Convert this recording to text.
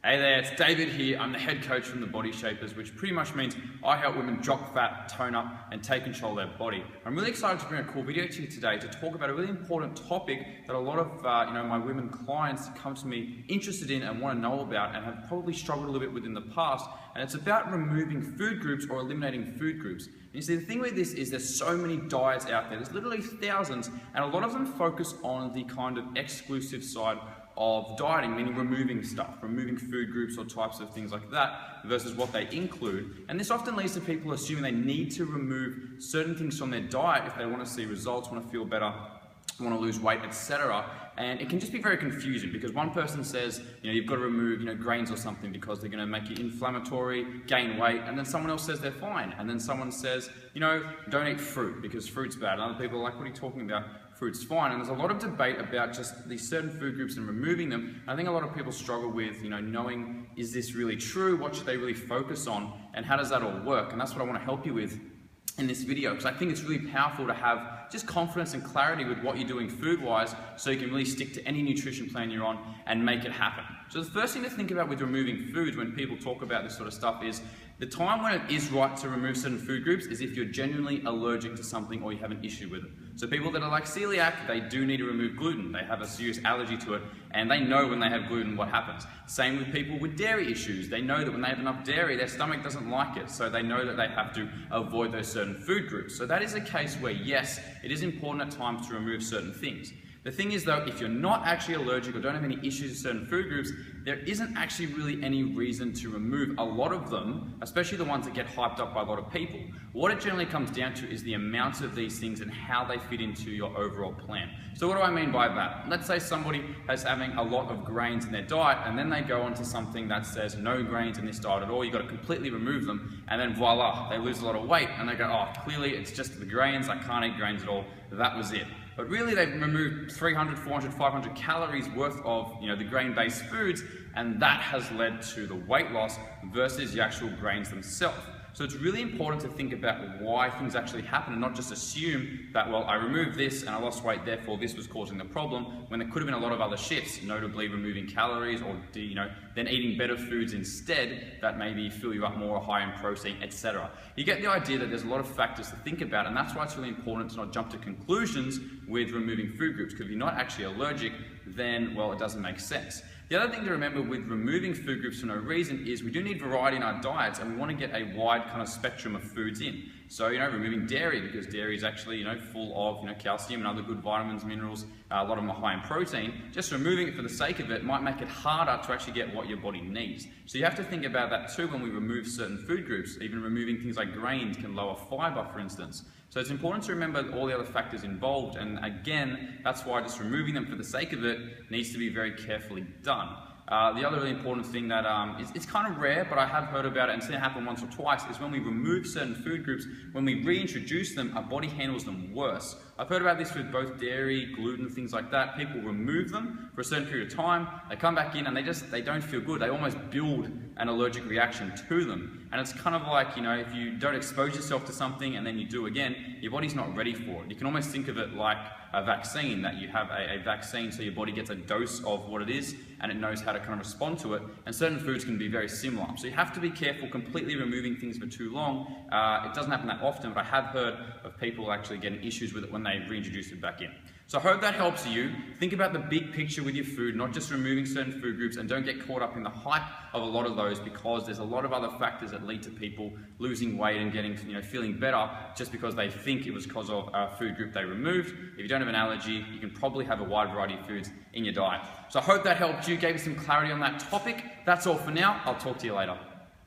Hey there, it's David here. I'm the head coach from The Body Shapers, which pretty much means I help women drop fat, tone up, and take control of their body. I'm really excited to bring a cool video to you today to talk about a really important topic that a lot of my women clients come to me interested in and want to know about and have probably struggled a little bit with in the past. And it's about removing food groups or eliminating food groups. And you see, the thing with this is there's so many diets out there. There's literally thousands, and a lot of them focus on the kind of exclusive side of dieting, meaning removing stuff, removing food groups or types of things like that versus what they include. And this often leads to people assuming they need to remove certain things from their diet if they want to see results, want to feel better, want to lose weight, etc. And it can just be very confusing because one person says, you've got to remove, grains or something because they're going to make you inflammatory, gain weight, and then someone else says they're fine. And then someone says, don't eat fruit because fruit's bad. And other people are like, what are you talking about? Fruit's fine. And there's a lot of debate about just these certain food groups and removing them. I think a lot of people struggle with, knowing, is this really true? What should they really focus on? And how does that all work? And that's what I want to help you with in this video, because I think it's really powerful to have just confidence and clarity with what you're doing food-wise so you can really stick to any nutrition plan you're on and make it happen. So the first thing to think about with removing foods when people talk about this sort of stuff is the time when it is right to remove certain food groups is if you're genuinely allergic to something or you have an issue with it. So people that are like celiac, they do need to remove gluten. They have a serious allergy to it and they know when they have gluten what happens. Same with people with dairy issues. They know that when they have enough dairy, their stomach doesn't like it. So they know that they have to avoid those certain food groups. So that is a case where yes, it is important at times to remove certain things. The thing is though, if you're not actually allergic or don't have any issues with certain food groups, there isn't actually really any reason to remove a lot of them, especially the ones that get hyped up by a lot of people. What it generally comes down to is the amounts of these things and how they fit into your overall plan. So what do I mean by that? Let's say somebody is having a lot of grains in their diet and then they go onto something that says no grains in this diet at all, you've got to completely remove them, and then voila, they lose a lot of weight and they go, oh, clearly it's just the grains, I can't eat grains at all, that was it. But really they've removed 300, 400, 500 calories worth of the grain-based foods, and that has led to the weight loss versus the actual grains themselves. So it's really important to think about why things actually happen and not just assume that, well, I removed this and I lost weight, therefore this was causing the problem, when there could have been a lot of other shifts, notably removing calories or then eating better foods instead that maybe fill you up more, high in protein, etc. You get the idea that there's a lot of factors to think about, and that's why it's really important to not jump to conclusions with removing food groups, because if you're not actually allergic, then, well, it doesn't make sense. The other thing to remember with removing food groups for no reason is we do need variety in our diets, and we want to get a wide kind of spectrum of foods in. So, removing dairy, because dairy is actually, full of, calcium and other good vitamins, minerals, a lot of them are high in protein. Just removing it for the sake of it might make it harder to actually get what your body needs. So you have to think about that too when we remove certain food groups. Even removing things like grains can lower fiber, for instance. So it's important to remember all the other factors involved, and again, that's why just removing them for the sake of it needs to be very carefully done. The other really important thing that it's kind of rare, but I have heard about it and seen it happen once or twice, is when we remove certain food groups, when we reintroduce them, our body handles them worse. I've heard about this with both dairy, gluten, things like that. People remove them for a certain period of time, they come back in and they don't feel good. They almost build an allergic reaction to them. And it's kind of like, if you don't expose yourself to something and then you do again, your body's not ready for it. You can almost think of it like a vaccine, that you have a vaccine so your body gets a dose of what it is and it knows how to kind of respond to it, and certain foods can be very similar. So you have to be careful completely removing things for too long. It doesn't happen that often, but I have heard of people actually getting issues with it when they reintroduce it back in. So I hope that helps you. Think about the big picture with your food, not just removing certain food groups, and don't get caught up in the hype of a lot of those, because there's a lot of other factors that lead to people losing weight and getting, feeling better just because they think it was because of a food group they removed. If you don't have an allergy, you can probably have a wide variety of foods in your diet. So I hope that helped you, gave you some clarity on that topic. That's all for now. I'll talk to you later.